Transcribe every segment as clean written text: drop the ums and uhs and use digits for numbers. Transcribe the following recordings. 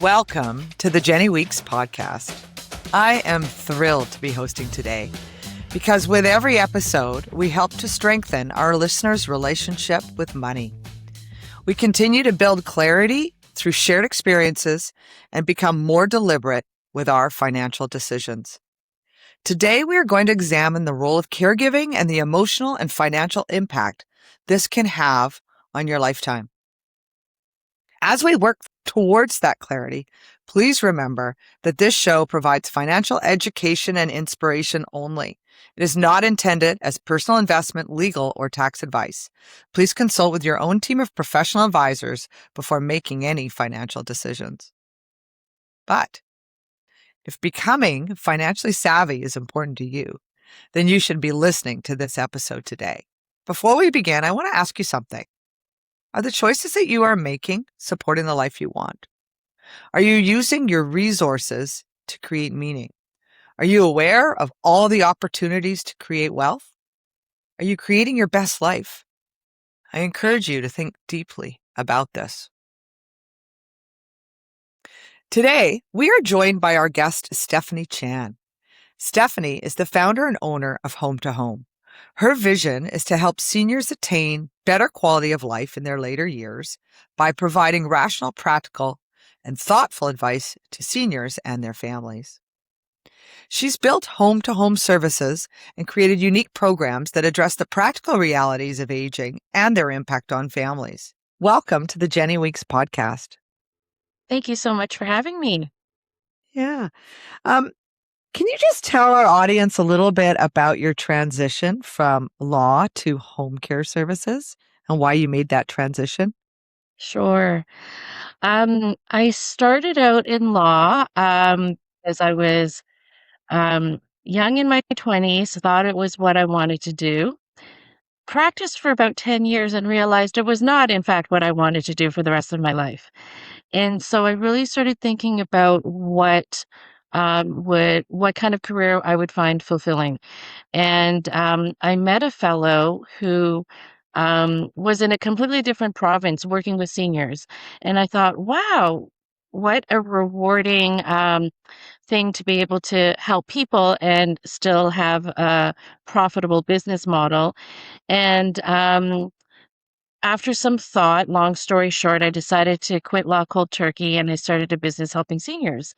Welcome to the Jennie Weeks Podcast. I am thrilled to be hosting today because with every episode, we help to strengthen our listeners' relationship with money. We continue to build clarity through shared experiences and become more deliberate with our financial decisions. Today, we are going to examine the role of caregiving and the emotional and financial impact this can have on your lifetime. As we work towards that clarity, please remember that this show provides financial education and inspiration only. It is not intended as personal investment, legal, or tax advice. Please consult with your own team of professional advisors before making any financial decisions. But if becoming financially savvy is important to you, then you should be listening to this episode today. Before we begin, I want to ask you something. Are the choices that you are making supporting the life you want? Are you using your resources to create meaning? Are you aware of all the opportunities to create wealth? Are you creating your best life? I encourage you to think deeply about this. Today, we are joined by our guest, Stephanie Chan. Stephanie is the founder and owner of Home to Home. Her vision is to help seniors attain better quality of life in their later years by providing rational, practical, and thoughtful advice to seniors and their families. She's built home-to-home services and created unique programs that address the practical realities of aging and their impact on families. Welcome to the Jennie Weeks Podcast. Thank you so much for having me. Yeah. Can you just tell our audience a little bit about your transition from law to home care services and why you made that transition? Sure. I started out in law as I was young in my 20s, thought it was what I wanted to do. Practiced for about 10 years and realized it was not, in fact, what I wanted to do for the rest of my life. And so I really started thinking about what kind of career I would find fulfilling. And I met a fellow who was in a completely different province working with seniors. And I thought, wow, what a rewarding thing to be able to help people and still have a profitable business model. And after some thought, long story short, I decided to quit law cold turkey and I started a business helping seniors.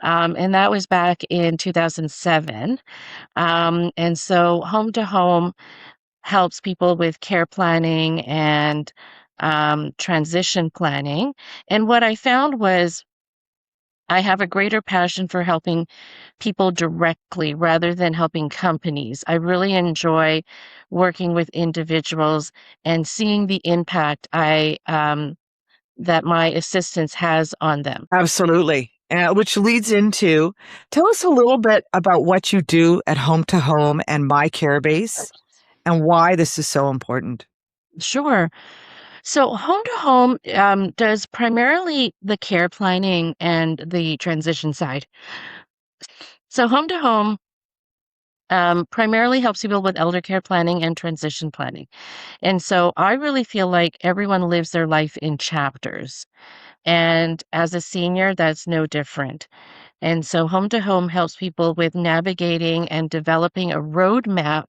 And that was back in 2007. And so Home to Home helps people with care planning and transition planning. And what I found was I have a greater passion for helping people directly rather than helping companies. I really enjoy working with individuals and seeing the impact that my assistance has on them. Absolutely. Which leads into, tell us a little bit about what you do at Home to Home and MyCareBase and why this is so important. Sure. So Home to Home does primarily the care planning and the transition side. So Home to Home primarily helps people with elder care planning and transition planning. And so I really feel like everyone lives their life in chapters. And as a senior, that's no different. And so Home to Home helps people with navigating and developing a roadmap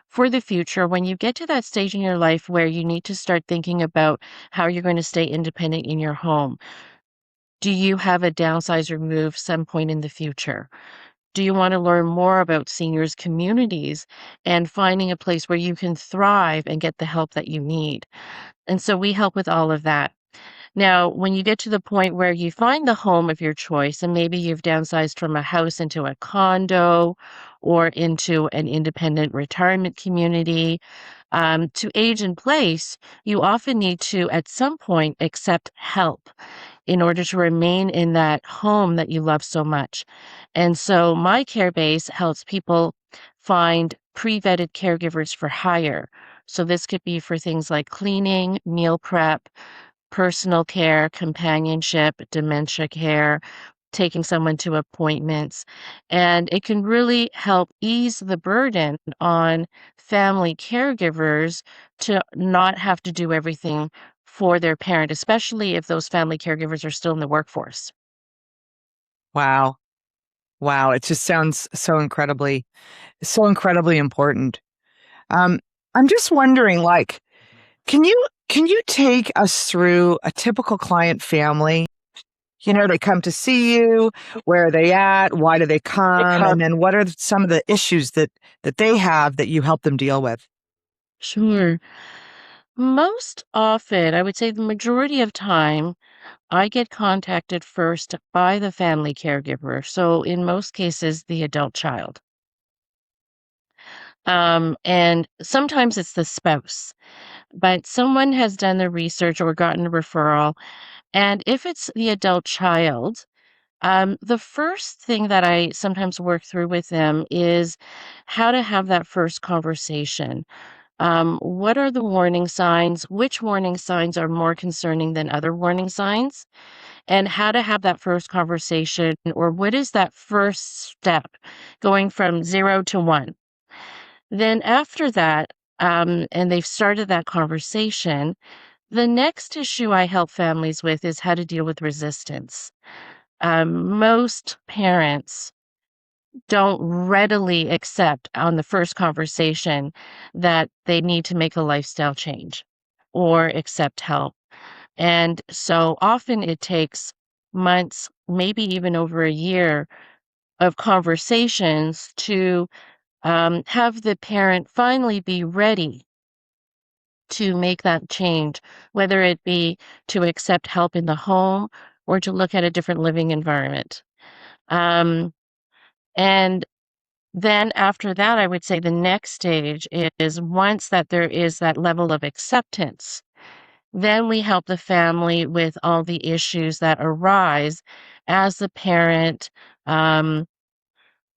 for the future when you get to that stage in your life where you need to start thinking about how you're going to stay independent in your home. Do you have a downsize or move some point in the future? Do you want to learn more about seniors' communities and finding a place where you can thrive and get the help that you need? And so we help with all of that. Now, when you get to the point where you find the home of your choice, and maybe you've downsized from a house into a condo or into an independent retirement community, to age in place, you often need to, at some point, accept help in order to remain in that home that you love so much. And so my care base helps people find pre-vetted caregivers for hire. So this could be for things like cleaning, meal prep, personal care, companionship, dementia care, taking someone to appointments. And it can really help ease the burden on family caregivers to not have to do everything for their parent, especially if those family caregivers are still in the workforce. Wow. Wow. It just sounds so incredibly important. Um, I'm just wondering, like, can you take us through a typical client family? You know, they come to see you. Where are they at? Why do they come? And then what are some of the issues that they have that you help them deal with? Sure. Most often, I would say the majority of time, I get contacted first by the family caregiver. So in most cases, the adult child. And sometimes it's the spouse, but someone has done the research or gotten a referral. And if it's the adult child, the first thing that I sometimes work through with them is how to have that first conversation. What are the warning signs? Which warning signs are more concerning than other warning signs? And how to have that first conversation, or what is that first step going from 0 to 1? Then after that, and they've started that conversation, the next issue I help families with is how to deal with resistance. Most parents don't readily accept on the first conversation that they need to make a lifestyle change or accept help. And so often it takes months, maybe even over a year of conversations to have the parent finally be ready to make that change, whether it be to accept help in the home or to look at a different living environment. Um, and then after that, I would say the next stage is once that there is that level of acceptance, then we help the family with all the issues that arise as the parent, um,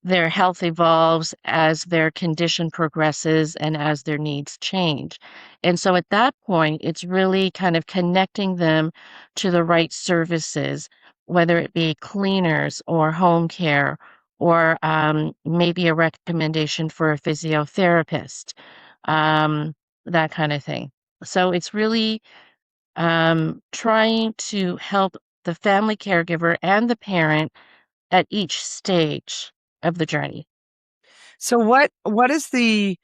their health evolves, as their condition progresses, and as their needs change. And so at that point, it's really kind of connecting them to the right services, whether it be cleaners or home care, or maybe a recommendation for a physiotherapist, um, that kind of thing. So it's really trying to help the family caregiver and the parent at each stage of the journey. So what is the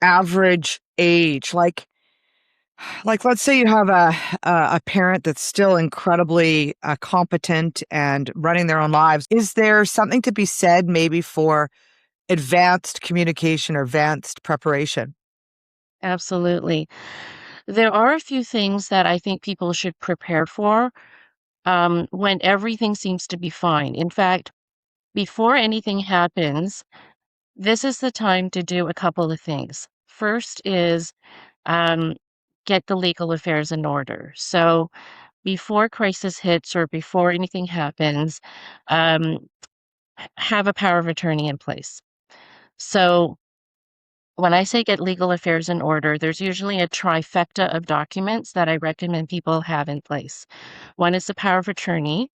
average age? Like let's say you have a parent that's still incredibly competent and running their own lives. Is there something to be said maybe for advanced communication or advanced preparation? Absolutely. There are a few things that I think people should prepare for when everything seems to be fine. In fact, before anything happens, this is the time to do a couple of things. First is um, get the legal affairs in order. So before crisis hits or before anything happens, um, have a power of attorney in place. So when I say get legal affairs in order, there's usually a trifecta of documents that I recommend people have in place. One is the power of attorney,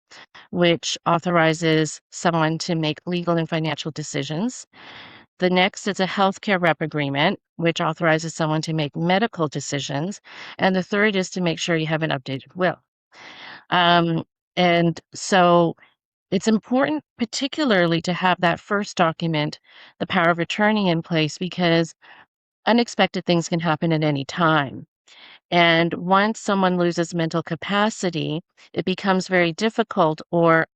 which authorizes someone to make legal and financial decisions. The next is a healthcare rep agreement, which authorizes someone to make medical decisions. And the third is to make sure you have an updated will. Um, and so it's important, particularly, to have that first document, the power of attorney, in place because unexpected things can happen at any time. And once someone loses mental capacity, it becomes very difficult or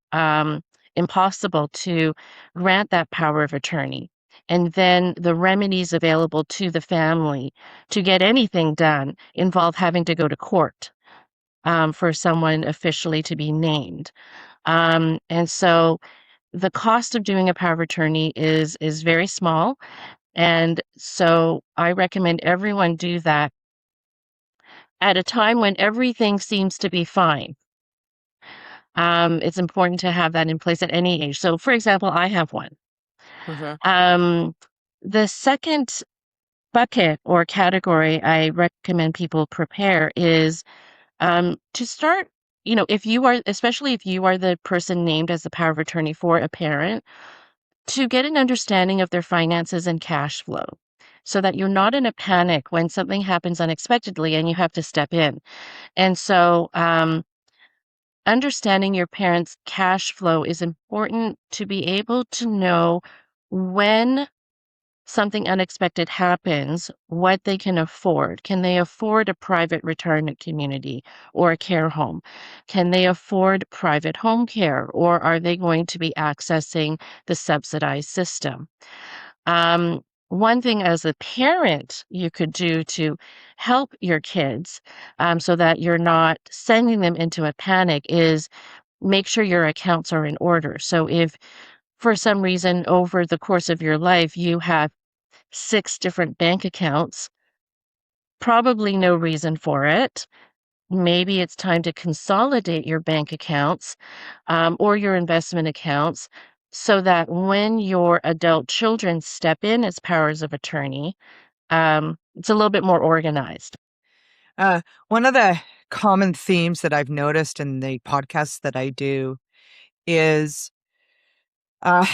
impossible to grant that power of attorney. And then the remedies available to the family to get anything done involve having to go to court for someone officially to be named. And so the cost of doing a power of attorney is very small. And so I recommend everyone do that at a time when everything seems to be fine. It's important to have that in place at any age. So, for example, I have one. Mhm. Um, the second bucket or category I recommend people prepare is to start. If you are, especially if you are the person named as the power of attorney for a parent, to get an understanding of their finances and cash flow so that you're not in a panic when something happens unexpectedly and you have to step in. And so, understanding your parents' cash flow is important to be able to know when something unexpected happens, what they can afford. Can they afford a private retirement community or a care home? Can they afford private home care, or are they going to be accessing the subsidized system? One thing as a parent you could do to help your kids so that you're not sending them into a panic is make sure your accounts are in order. So if for some reason over the course of your life you have 6 different bank accounts, probably no reason for it. Maybe it's time to consolidate your bank accounts or your investment accounts so that when your adult children step in as powers of attorney, it's a little bit more organized. One of the common themes that I've noticed in the podcasts that I do is uh,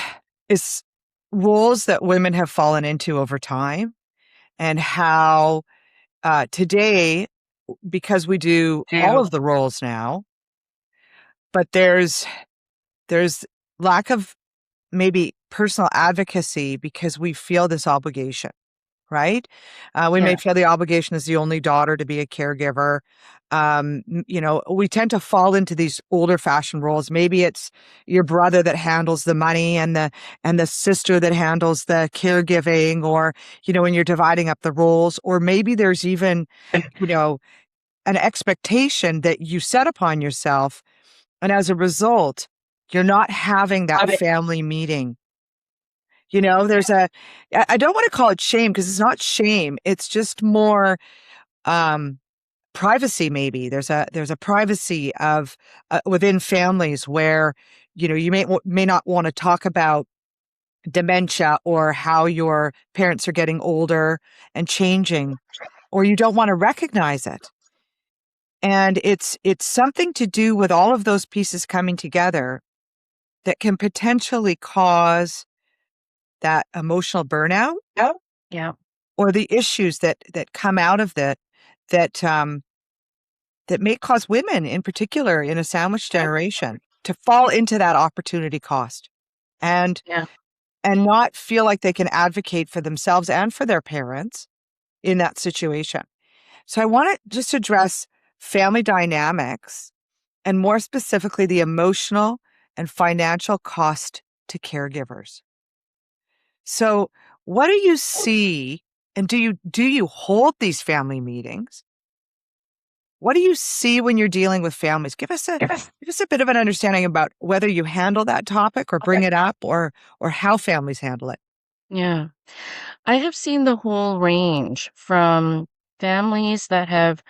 is roles that women have fallen into over time, and how today, because we do all of the roles now, but there's lack of maybe personal advocacy because we feel this obligation, right? We may Yeah. feel the obligation as the only daughter to be a caregiver. We tend to fall into these older fashioned roles. Maybe it's your brother that handles the money and the sister that handles the caregiving, or, when you're dividing up the roles, or maybe there's even, you know, an expectation that you set upon yourself. And as a result, you're not having that family meeting. There's I don't want to call it shame, because it's not shame. It's just more um, privacy. Maybe there's a privacy of within families where, you may not want to talk about dementia or how your parents are getting older and changing, or you don't want to recognize it. And it's something to do with all of those pieces coming together that can potentially cause that emotional burnout. Yeah. Or the issues that come out of that that may cause women in particular in a sandwich generation to fall into that opportunity cost, and Yeah. not feel like they can advocate for themselves and for their parents in that situation. So I want to just address family dynamics, and more specifically the emotional and financial cost to caregivers. So what do you see, and do you hold these family meetings? What do you see when you're dealing with families? Give us a bit of an understanding about whether you handle that topic or bring it up, or how families handle it. Yeah. I have seen the whole range from families that have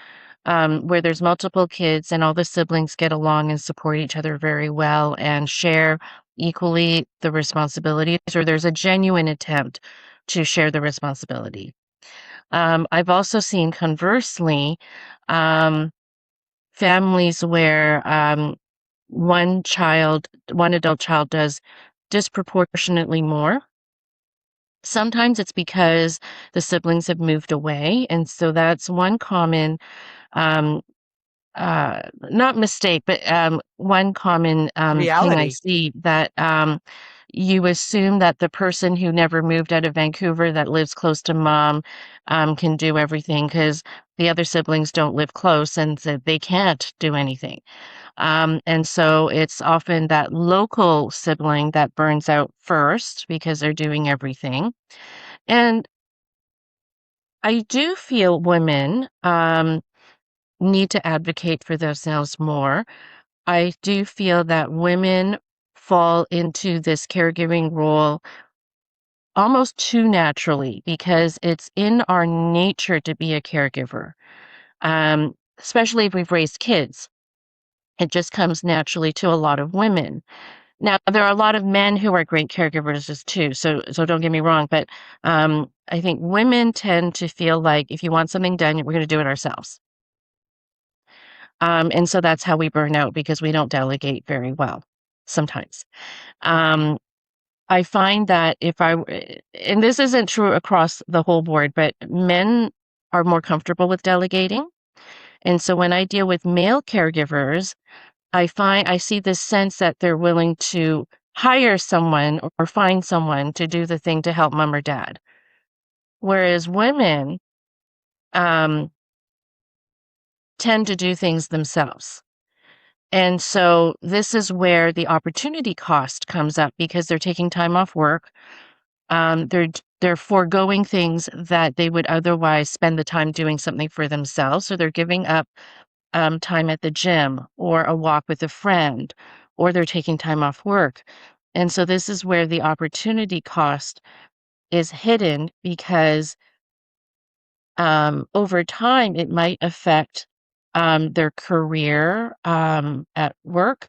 where there's multiple kids and all the siblings get along and support each other very well and share equally the responsibilities, or there's a genuine attempt to share the responsibility. I've also seen conversely um, families where one adult child does disproportionately more. Sometimes it's because the siblings have moved away, and so that's one common um, not mistake, but one common thing I Reality. see that you assume that the person who never moved out of Vancouver that lives close to mom can do everything because the other siblings don't live close and so they can't do anything. And so it's often that local sibling that burns out first because they're doing everything. And I do feel women need to advocate for themselves more. I do feel that women fall into this caregiving role almost too naturally because it's in our nature to be a caregiver, especially if we've raised kids. It just comes naturally to a lot of women. Now, there are a lot of men who are great caregivers as too, so don't get me wrong, but I think women tend to feel like if you want something done, we're going to do it ourselves. And so that's how we burn out because we don't delegate very well sometimes. Um, I find that and this isn't true across the whole board, but men are more comfortable with delegating. And so when I deal with male caregivers, I see this sense that they're willing to hire someone or find someone to do the thing to help mom or dad. Whereas women um, tend to do things themselves. And so this is where the opportunity cost comes up because they're taking time off work. They're foregoing things that they would otherwise spend the time doing something for themselves. So they're giving up time at the gym or a walk with a friend, or they're taking time off work. And so this is where the opportunity cost is hidden because over time it might affect their career at work.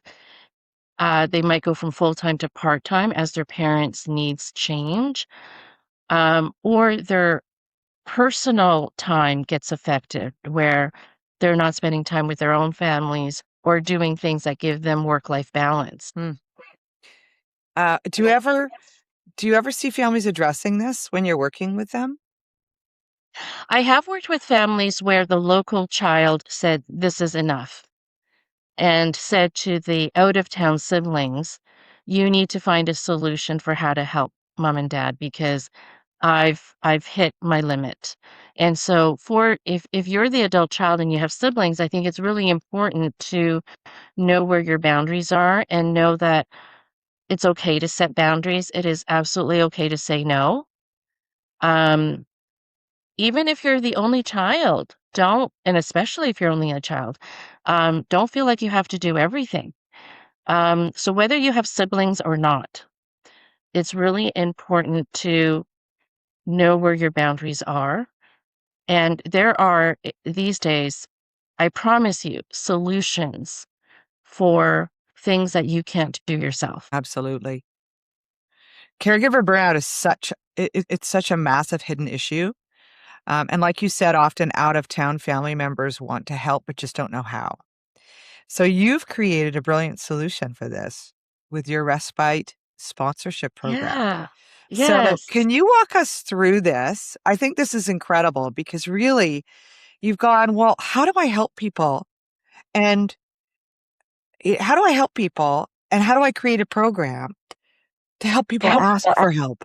They might go from full time to part time as their parents' needs change, or their personal time gets affected where they're not spending time with their own families or doing things that give them work-life balance. Hmm. Do you ever see families addressing this when you're working with them? I have worked with families where the local child said, "This is enough," and said to the out-of-town siblings, "You need to find a solution for how to help mom and dad because I've hit my limit." And so for if you're the adult child and you have siblings, I think it's really important to know where your boundaries are and know that it's okay to set boundaries. It is absolutely okay to say no. Um, Even if you're the only child, don't, and especially if you're only a child, don't feel like you have to do everything. So whether you have siblings or not, it's really important to know where your boundaries are. And there are these days, I promise you, solutions for things that you can't do yourself. Absolutely. Caregiver burnout is it's such a massive hidden issue. And like you said, often out of town family members want to help but just don't know how. So you've created a brilliant solution for this with your respite sponsorship program. Yeah. So Yes. can you walk us through this? I think this is incredible because really you've gone, well, how do I help people? And how do I help people? And how do I create a program to help people ask for help?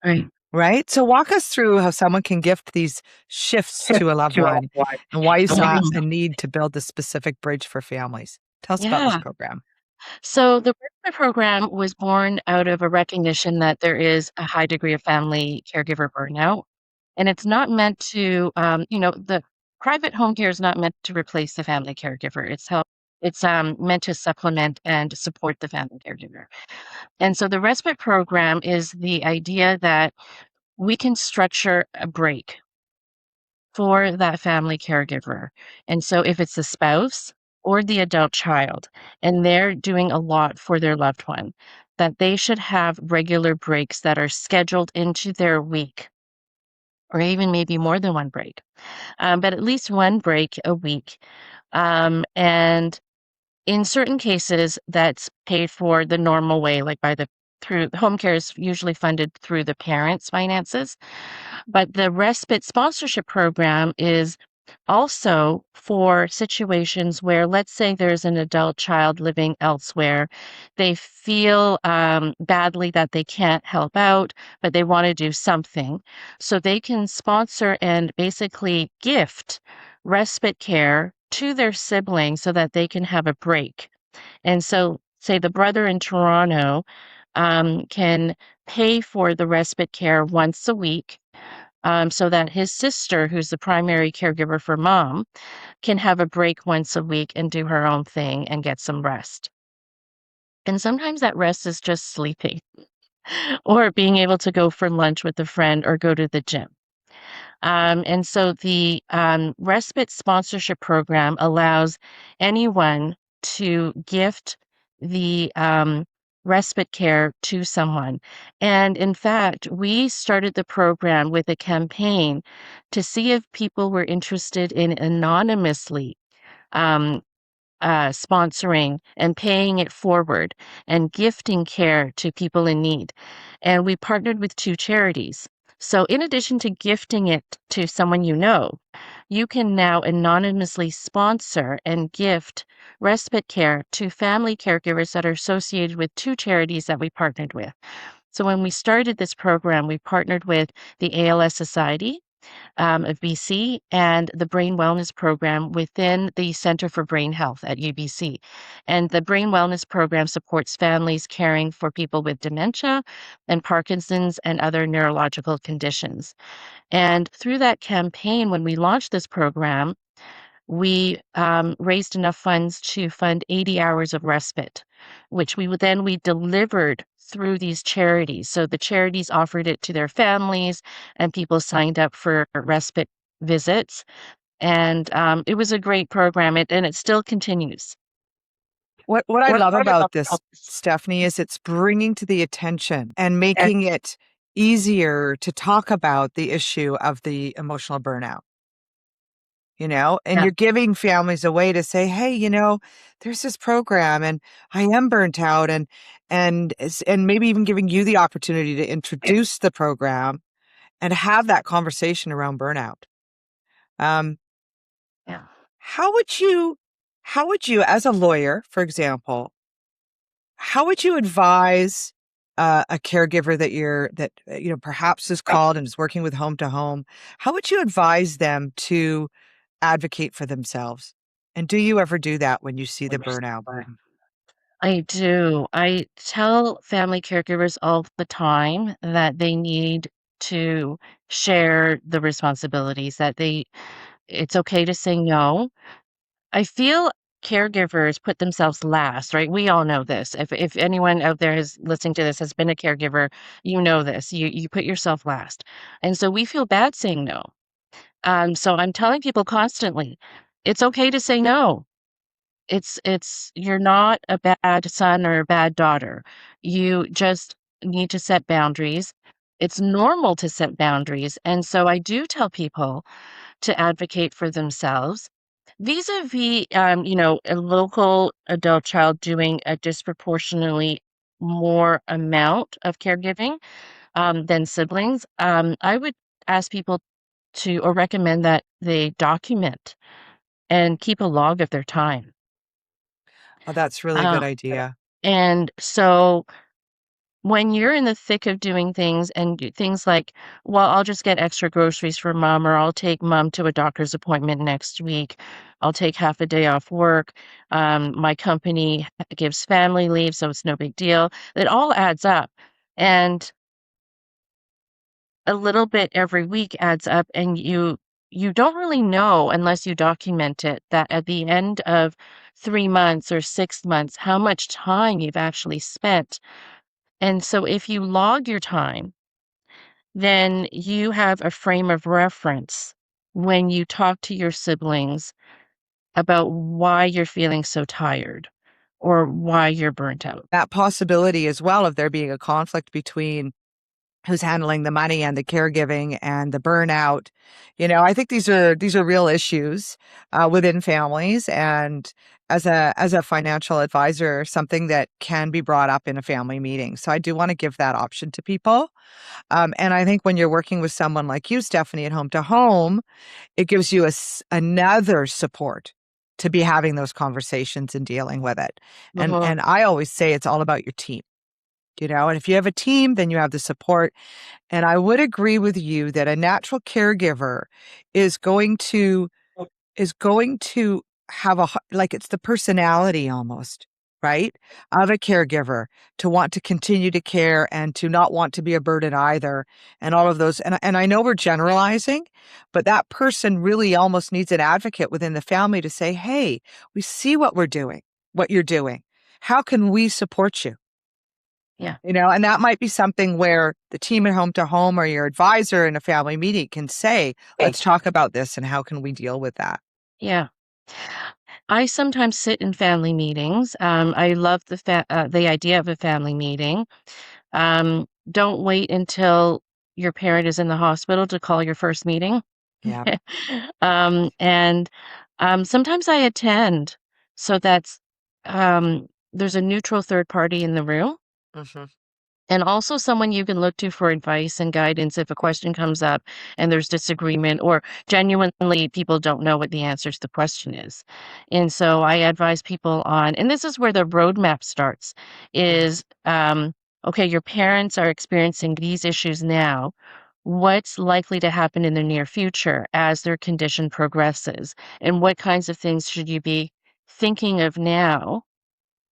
Right. Right? So walk us through how someone can gift these shifts to a loved one and why you saw Yes. a need to build this specific bridge for families. Tell us about this Yeah. program. So the Birthday program was born out of a recognition that there is a high degree of family caregiver burnout. And it's not meant to, the private home care is not meant to replace the family caregiver. It's meant to supplement and support the family caregiver. And so the respite program is the idea that we can structure a break for that family caregiver. And so if it's the spouse or the adult child, and they're doing a lot for their loved one, that they should have regular breaks that are scheduled into their week, or even maybe more than one break, but at least one break a week. And in certain cases, that's paid for the normal way, like by the through home care is usually funded through the parents' finances. But the respite sponsorship program is also for situations where, let's say, there's an adult child living elsewhere. They feel badly that they can't help out, but they want to do something. So they can sponsor and basically gift respite care to their siblings so that they can have a break. And so, say the brother in Toronto can pay for the respite care once a week so that his sister, who's the primary caregiver for mom, can have a break once a week and do her own thing and get some rest. And sometimes that rest is just sleeping or being able to go for lunch with a friend or go to the gym. And so the respite sponsorship program allows anyone to gift the respite care to someone. And in fact, we started the program with a campaign to see if people were interested in anonymously um, sponsoring and paying it forward and gifting care to people in need. And we partnered with two charities. So, in addition to gifting it to someone you know, you can now anonymously sponsor and gift respite care to family caregivers that are associated with two charities that we partnered with. So, when we started this program, we partnered with the ALS Society of BC and the Brain Wellness Program within the Center for Brain Health at UBC. And the Brain Wellness Program supports families caring for people with dementia and Parkinson's and other neurological conditions. And through that campaign, when we launched this program, we raised enough funds to fund 80 hours of respite, which we delivered through these charities. So the charities offered it to their families, and people signed up for respite visits. And it was a great program, and it still continues. What I love about this, Stephanie, is it's bringing to the attention and making it easier to talk about the issue of the emotional burnout. And Yeah. you're giving families a way to say, hey, there's this program and I am burnt out, and maybe even giving you the opportunity to introduce the program and have that conversation around burnout. Um, Yeah. how would you, as a lawyer, for example, how would you advise a caregiver that perhaps is called and is working with home to home? How would you advise them to advocate for themselves? And do you ever do that when you see the burnout? I do. I tell family caregivers all the time that they need to share the responsibilities, it's okay to say no. I feel caregivers put themselves last, right? We all know this. If anyone out there is listening to this has been a caregiver, you know this. You put yourself last. And so we feel bad saying no. So I'm telling people constantly, it's okay to say no. It's you're not a bad son or a bad daughter. You just need to set boundaries. It's normal to set boundaries. And so I do tell people to advocate for themselves. Vis-a-vis, a local adult child doing a disproportionately more amount of caregiving than siblings, I would ask people to or recommend that they document and keep a log of their time. Oh, that's really a good Um, idea. and so when you're in the thick of doing things and things like, well, I'll just get extra groceries for mom, or I'll take mom to a doctor's appointment next week. I'll take half a day off work. My company gives family leave, so it's no big deal. It all adds up. And a little bit every week adds up, and you don't really know unless you document it that at the end of 3 months or 6 months, how much time you've actually spent. And so if you log your time, then you have a frame of reference when you talk to your siblings about why you're feeling so tired or why you're burnt out. That possibility as well of there being a conflict between who's handling the money and the caregiving and the burnout. I think these are real issues within families, and as a financial advisor, something that can be brought up in a family meeting. So I do want to give that option to people. And I think when you're working with someone like you, Stephanie, at home to home, it gives you another support to be having those conversations and dealing with it. And Mhm. and I always say it's all about your team. And if you have a team, then you have the support. And I would agree with you that a natural caregiver is going to have like it's the personality almost, right? Of a caregiver to want to continue to care and to not want to be a burden either. And all of those. And I know we're generalizing, but that person really almost needs an advocate within the family to say, hey, we see what you're doing. How can we support you? Yeah. And that might be something where the team at home to home or your advisor in a family meeting can say, let's talk about this and how can we deal with that? Yeah. I sometimes sit in family meetings. I love the idea of a family meeting. Don't wait until your parent is in the hospital to call your first meeting. Yeah. And sometimes I attend, so that's there's a neutral third party in the room, Hmm. and also someone you can look to for advice and guidance if a question comes up and there's disagreement or genuinely people don't know what the answer to the question is. And so I advise people on, and this is where the roadmap starts, is okay, your parents are experiencing these issues now. What's likely to happen in the near future as their condition progresses? And what kinds of things should you be thinking of now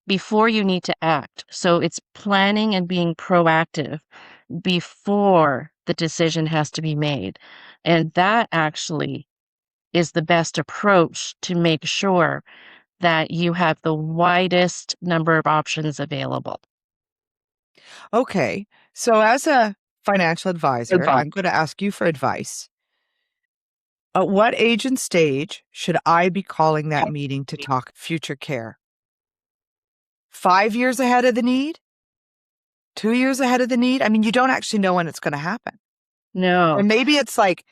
before you need to act? So it's planning and being proactive before the decision has to be made. And that actually is the best approach to make sure that you have the widest number of options available. Okay. So, as a financial advisor, Advice. I'm going to ask you for advice. At what age and stage should I be calling that meeting to talk future care? 5 years ahead of the need? 2 years ahead of the need? I mean, you don't actually know when it's going to happen. No. And maybe it's like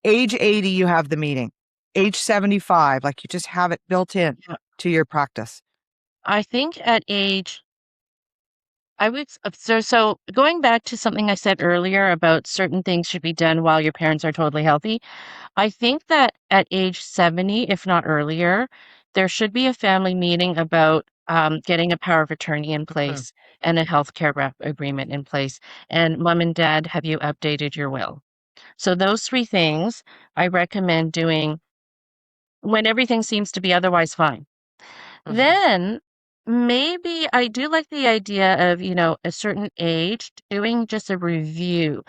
age 80, you have the meeting. Age 75, like you just have it built in to your practice. I think at age, I would, so going back to something I said earlier about certain things should be done while your parents are totally healthy. I think that at age 70, if not earlier, there should be a family meeting about getting a power of attorney in place and a healthcare agreement in place. And mom and dad, have you updated your will? So those three things I recommend doing when everything seems to be otherwise fine. Then maybe I do like the idea of, a certain age doing just a review.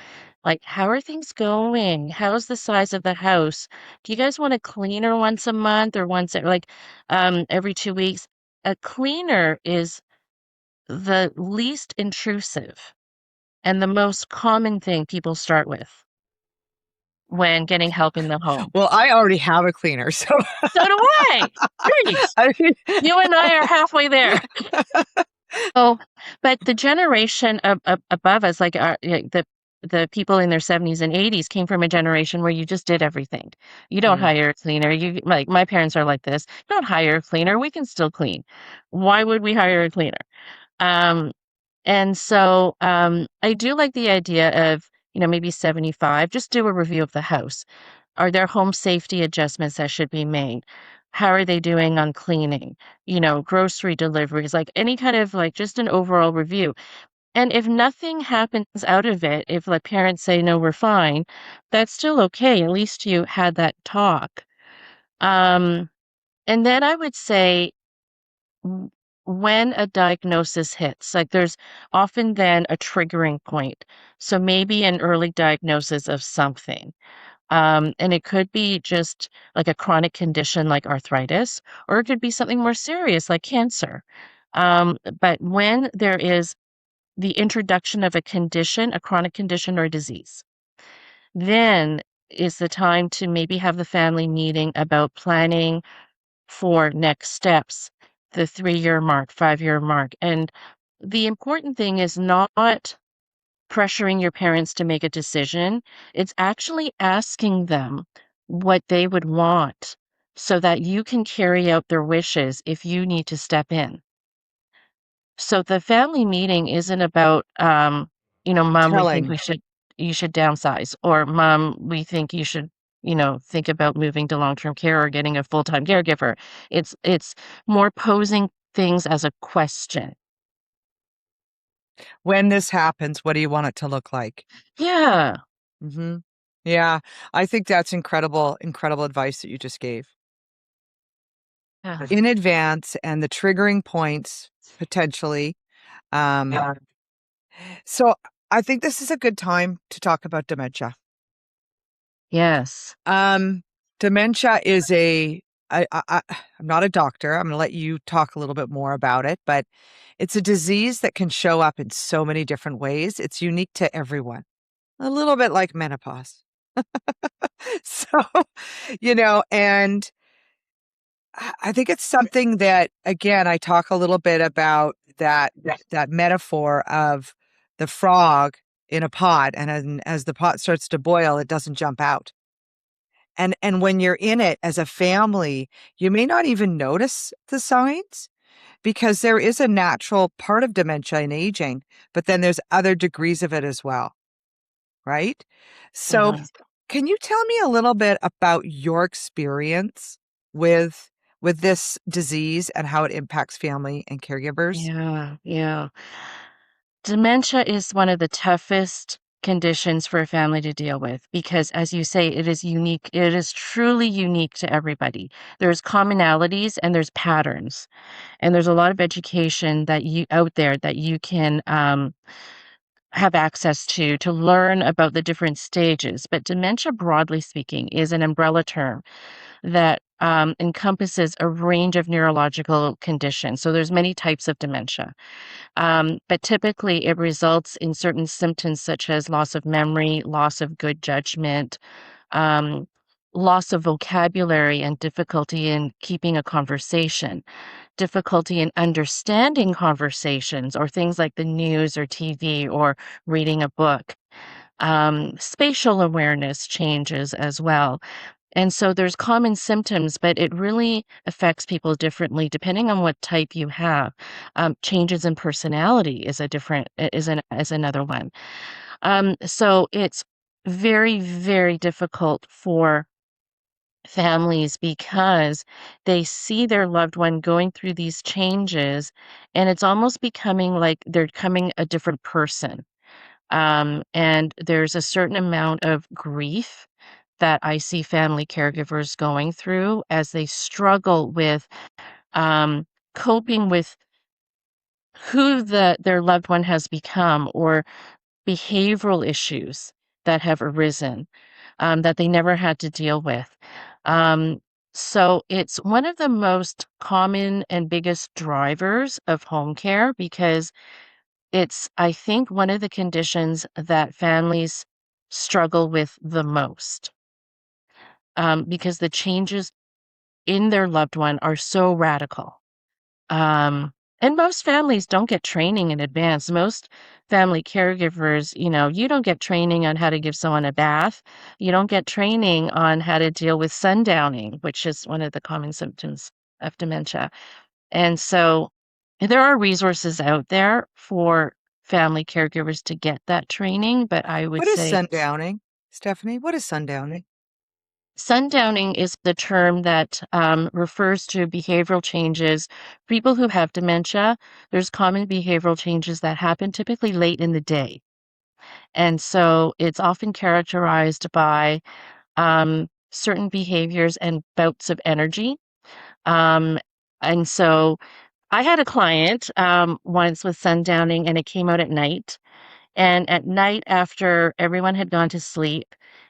Like, how are things going? How's the size of the house? Do you guys want a cleaner once a month or every 2 weeks? A cleaner is the least intrusive and the most common thing people start with when getting help in the home. Well, I already have a cleaner, so So do I. Great. I mean, You and I are halfway there. Oh, but the generation above us, the people in their 70s and 80s came from a generation where you just did everything. You don't hire a cleaner. Like my parents are like this. Don't hire a cleaner. We can still clean. Why would we hire a cleaner? Um, and so I do like the idea of, maybe 75, just do a review of the house. Are there home safety adjustments that should be made? How are they doing on cleaning? Grocery deliveries, like any kind of just an overall review. And if nothing happens out of it, if the parents say, no, we're fine, that's still okay. At least you had that talk. And then I would say when a diagnosis hits, like there's often then a triggering point. So maybe an early diagnosis of something. And it could be just like a chronic condition like arthritis, or it could be something more serious like cancer. But when there is the introduction of a condition, a chronic condition or disease, then is the time to maybe have the family meeting about planning for next steps, the 3-year mark, 5-year mark. And the important thing is not pressuring your parents to make a decision. It's actually asking them what they would want so that you can carry out their wishes if you need to step in. So the family meeting isn't about, mom, we think telling. you should downsize, or mom, we think you should, think about moving to long-term care or getting a full-time caregiver. It's more posing things as a question. When this happens, what do you want it to look like? Yeah. hmm Yeah, I think that's incredible, incredible advice that you just gave. Yeah. In advance and the triggering points potentially. Um, so I think this is a good time to talk about dementia. Yes. Dementia is I'm not a doctor. I'm going to let you talk a little bit more about it, but it's a disease that can show up in so many different ways. It's unique to everyone, a little bit like menopause. So, and I think it's something that, again, I talk a little bit about that metaphor of the frog in a pot, and as the pot starts to boil, it doesn't jump out. And when you're in it as a family, you may not even notice the signs. because there is a natural part of dementia in aging, but then there's other degrees of it as well, right? So, Uh-huh. can you tell me a little bit about your experience with this disease and how it impacts family and caregivers? Yeah, yeah. Dementia is one of the toughest conditions for a family to deal with because, as you say, it is unique. It is truly unique to everybody. There's commonalities and there's patterns, and there's a lot of education that you out there that you can have access to learn about the different stages. But dementia, broadly speaking, is an umbrella term that encompasses a range of neurological conditions. So there's many types of dementia. But typically, it results in certain symptoms such as loss of memory, loss of good judgment, um, loss of vocabulary, and difficulty in keeping a conversation, difficulty in understanding conversations or things like the news or TV or reading a book. Spatial awareness changes as well. And so there's common symptoms, but it really affects people differently depending on what type you have. Changes in personality is a different is another one. So it's very, very difficult for families because they see their loved one going through these changes, and it's almost becoming like they're becoming a different person. And there's a certain amount of grief that I see family caregivers going through as they struggle with um, coping with who their loved one has become or behavioral issues that have arisen that they never had to deal with. Um, so it's one of the most common and biggest drivers of home care because it's, I think, one of the conditions that families struggle with the most because the changes in their loved one are so radical. Um, and most families don't get training in advance. Most family caregivers, you don't get training on how to give someone a bath. You don't get training on how to deal with sundowning, which is one of the common symptoms of dementia. And so there are resources out there for family caregivers to get that training, but I would What is say sundowning, Stephanie? What is sundowning? sundowning is the term that refers to behavioral changes. People who have dementia, there's common behavioral changes that happen typically late in the day. And so it's often characterized by certain behaviors and bouts of energy. Um, and so I had a client once with sundowning, and it came out at night. And at night, after everyone had gone to sleep,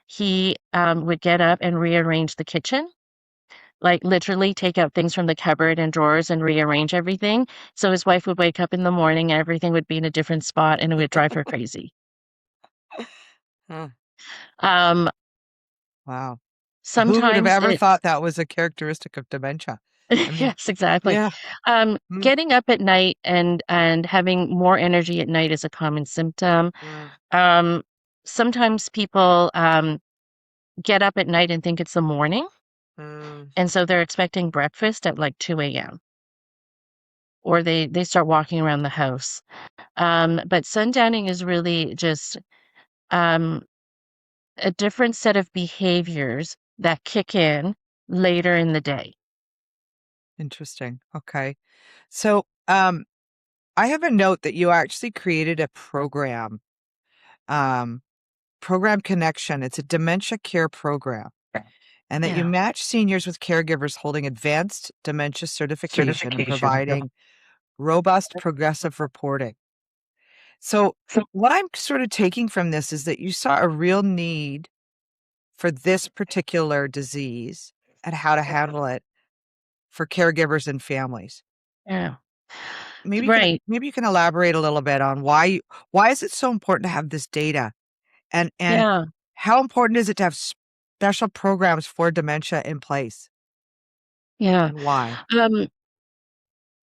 he would get up and rearrange the kitchen, like literally take out things from the cupboard and drawers and rearrange everything. So his wife would wake up in the morning and everything would be in a different spot and it would drive her crazy. Huh. Um, Wow. Who would have sometimes ever it's, thought that was a characteristic of dementia? I mean, yes, exactly. yeah. Mm, Getting up at night and having more energy at night is a common symptom. mm, Um, sometimes people get up at night and think it's the morning. mm. And so they're expecting breakfast at like 2 a.m. or they start walking around the house. But sundowning is really just um, a different set of behaviors that kick in later in the day. Interesting. Okay. So, I have a note that you actually created a program, um, Program Connection. It's a dementia care program, and that you Yeah. match seniors with caregivers holding advanced dementia certification and Certification. Yep. providing robust progressive reporting. So, So, what I'm sort of taking from this is that you saw a real need for this particular disease and how to handle it for caregivers and families. yeah. Maybe Right. you can elaborate a little bit on why is it so important to have this data, and Yeah. how important is it to have special programs for dementia in place, Yeah. and why? Um,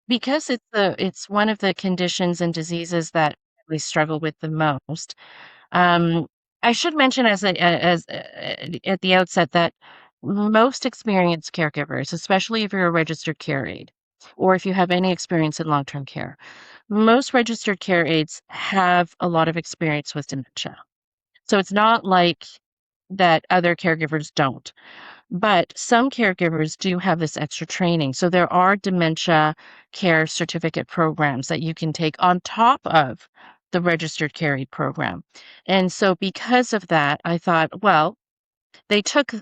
because it's one of the conditions and diseases that we struggle with the most. Um, I should mention at the outset that most experienced caregivers, especially if you're a registered care aide, or if you have any experience in long-term care, most registered care aides have a lot of experience with dementia. So it's not like that other caregivers don't. But some caregivers do have this extra training. So there are dementia care certificate programs that you can take on top of the registered care aide program. And so because of that, I thought, well, they took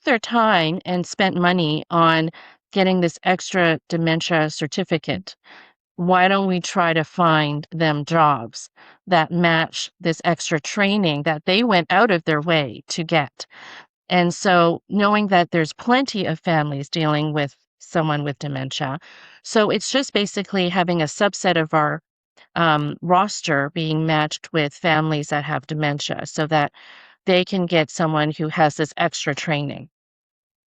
their time and spent money on getting this extra dementia certificate. Why don't we try to find them jobs that match this extra training that they went out of their way to get? And so knowing that there's plenty of families dealing with someone with dementia. So it's just basically having a subset of our roster being matched with families that have dementia so that they can get someone who has this extra training.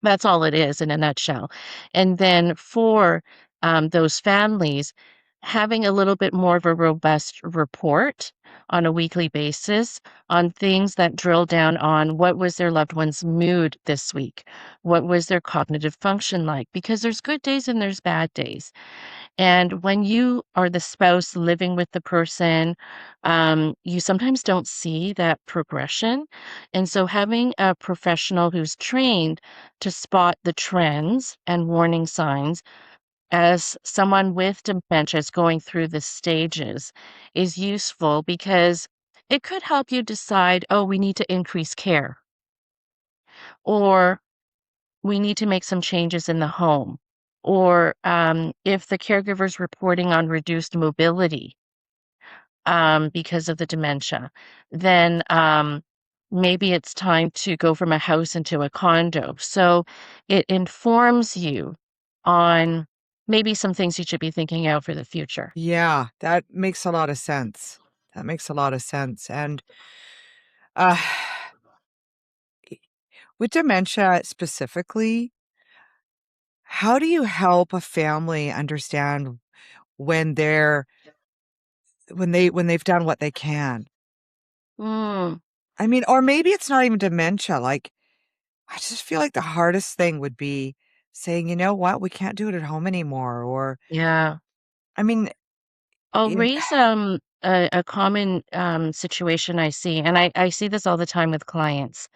That's all it is in a nutshell. And then for those families, having a little bit more of a robust report on a weekly basis on things that drill down on what was their loved one's mood this week, what was their cognitive function like, because there's good days and there's bad days. And when you are the spouse living with the person, you sometimes don't see that progression. And so having a professional who's trained to spot the trends and warning signs as someone with dementia is going through the stages is useful because it could help you decide, oh, we need to increase care, or we need to make some changes in the home, or if the caregiver's reporting on reduced mobility because of the dementia, then maybe it's time to go from a house into a condo. So it informs you on maybe some things you should be thinking out for the future. Yeah, that makes a lot of sense. That makes a lot of sense. And uh, with dementia specifically, how do you help a family understand when they've done what they can? Mm, I mean, or maybe it's not even dementia. Like, I just feel like the hardest thing would be saying, you know what, we can't do it at home anymore. Or, yeah. I mean, I'll in, raise a common situation I see, and I see this all the time with clients.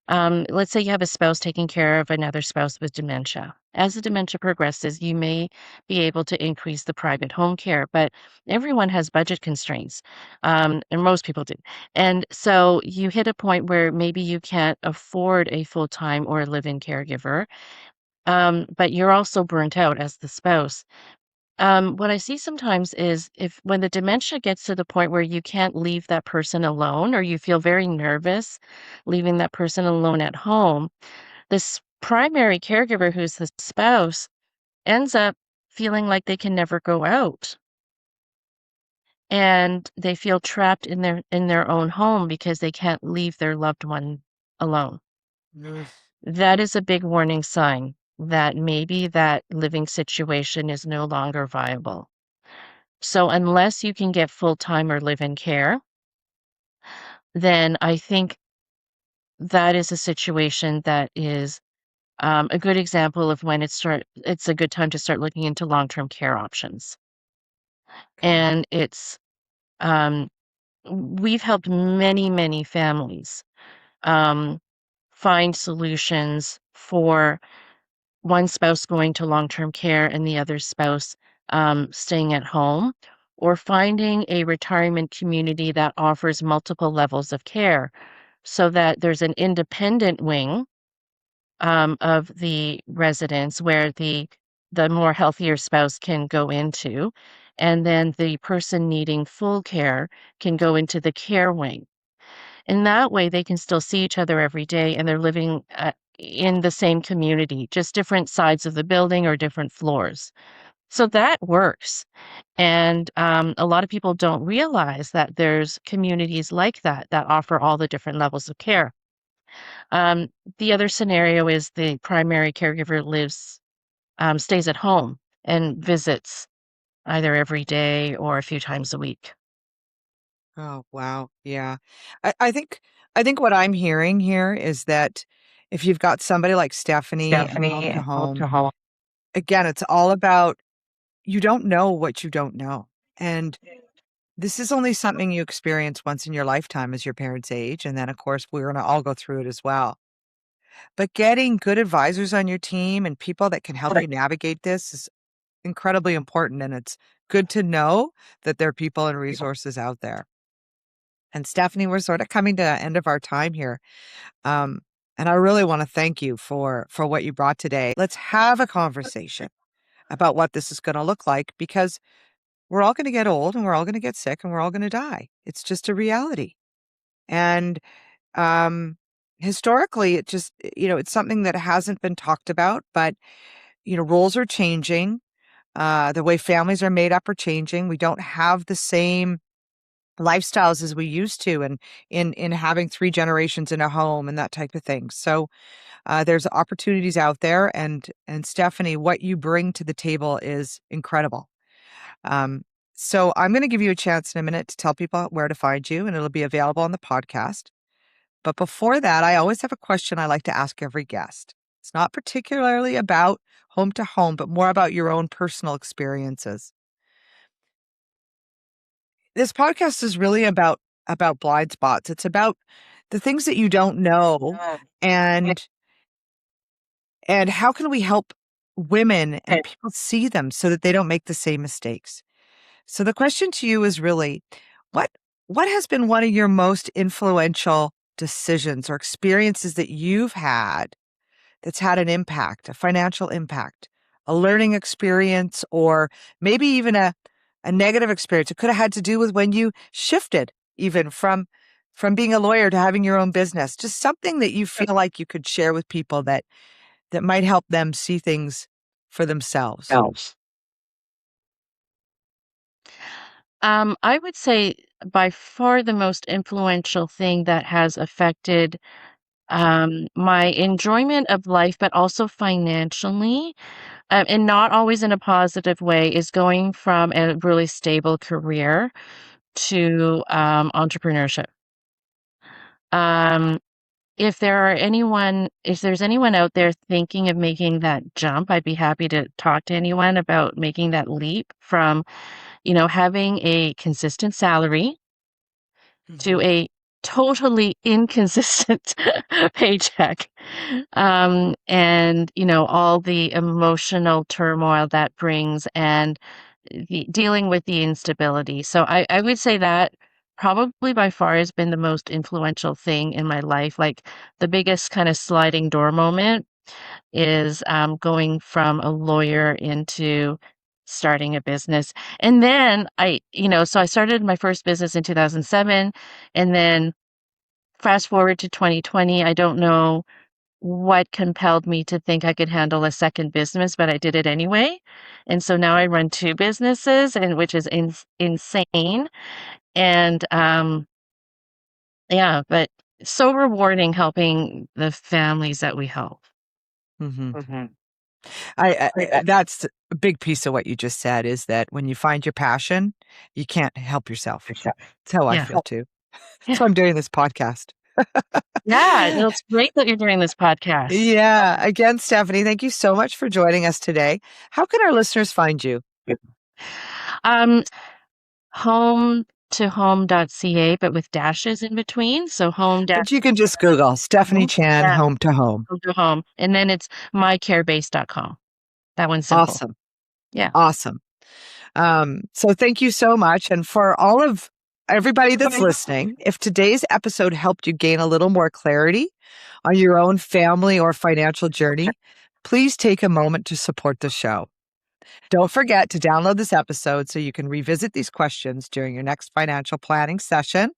Let's say you have a spouse taking care of another spouse with dementia. As the dementia progresses, you may be able to increase the private home care, but everyone has budget constraints, and most people do. And so you hit a point where maybe you can't afford a full time or a live in caregiver, but you're also burnt out as the spouse. What I see sometimes is if when the dementia gets to the point where you can't leave that person alone or you feel very nervous leaving that person alone at home, this primary caregiver who's the spouse ends up feeling like they can never go out and they feel trapped in their own home because they can't leave their loved one alone. Ugh. That is a big warning sign that maybe that living situation is no longer viable. So unless you can get full-time or live-in care, then I think that is a situation that is, a good example of when it's a good time to start looking into long-term care options. Okay. And it's, um we've helped many, many families, um, find solutions for one spouse going to long-term care and the other spouse, staying at home, or finding a retirement community that offers multiple levels of care so that there's an independent wing, of the residence where the more healthier spouse can go into, and then the person needing full care can go into the care wing. And that way, they can still see each other every day, and they're living, in the same community, just different sides of the building or different floors. So that works, and, a lot of people don't realize that there's communities like that, that offer all the different levels of care. Um, the other scenario is the primary caregiver stays at home and visits either every day or a few times a week. Oh, wow. Yeah. I think what I'm hearing here is that if you've got somebody like Stephanie at Home Stephanie, to Hope Home, to Home. again, it's all about you don't know what you don't know. And this is only something you experience once in your lifetime as your parents age. And then, of course, we're going to all go through it as well. But getting good advisors on your team and people that can help you navigate this is incredibly important. And it's good to know that there are people and resources out there. And Stephanie, we're sort of coming to the end of our time here. And I really want to thank you for what you brought today. Let's have a conversation about what this is going to look like, because we're all going to get old and we're all going to get sick and we're all going to die. It's just a reality. And historically, it just, it's something that hasn't been talked about, but, roles are changing. The way families are made up are changing. We don't have the same lifestyles as we used to, and in having 3 generations in a home and that type of thing. So there's opportunities out there, and Stephanie, what you bring to the table is incredible. So I'm going to give you a chance in a minute to tell people where to find you, and it'll be available on the podcast. But before that, I always have a question I like to ask every guest. It's not particularly about home to home, but more about your own personal experiences. This podcast is really about blind spots. It's about the things that you don't know, and how can we help women and people see them so that they don't make the same mistakes. So the question to you is really, what has been one of your most influential decisions or experiences that you've had that's had an impact, a financial impact, a learning experience, or maybe even a negative experience? It could have had to do with when you shifted even from being a lawyer to having your own business. Just something that you feel like you could share with people that might help them see things for themselves. I would say by far the most influential thing that has affected my enjoyment of life, but also financially, and not always in a positive way, is going from a really stable career to entrepreneurship. Um, if there's anyone out there thinking of making that jump, I'd be happy to talk to anyone about making that leap from, having a consistent salary to a totally inconsistent paycheck. And, all the emotional turmoil that brings, and dealing with the instability. So I would say that probably by far has been the most influential thing in my life. Like, the biggest kind of sliding door moment is going from a lawyer into starting a business. And then so I started my first business in 2007, and then fast forward to 2020, I don't know what compelled me to think I could handle a second business, but I did it anyway. And so now I run 2 businesses, and which is insane. And yeah, but so rewarding helping the families that we help. Mm-hmm. That's a big piece of what you just said, is that when you find your passion, you can't help yourself. That's how I feel too. That's why I'm doing this podcast. Yeah, it's great that you're doing this podcast. Yeah. Again, Stephanie, thank you so much for joining us today. How can our listeners find you? Home2home.ca, but with dashes in between. So home dash. But you can just Google Stephanie Chan, Home to Home. Home to Home. And then it's MyCareBase.com. That one's simple. Awesome. Yeah. Awesome. So thank you so much. And for all of everybody that's listening, if today's episode helped you gain a little more clarity on your own family or financial journey, please take a moment to support the show. Don't forget to download this episode so you can revisit these questions during your next financial planning session.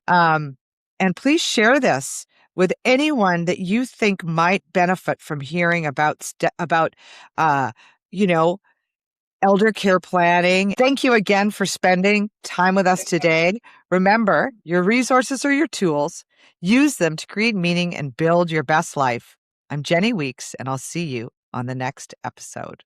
And please share this with anyone that you think might benefit from hearing about elder care planning. Thank you again for spending time with us today. Remember, your resources are your tools. Use them to create meaning and build your best life. I'm Jennie Weeks, and I'll see you on the next episode.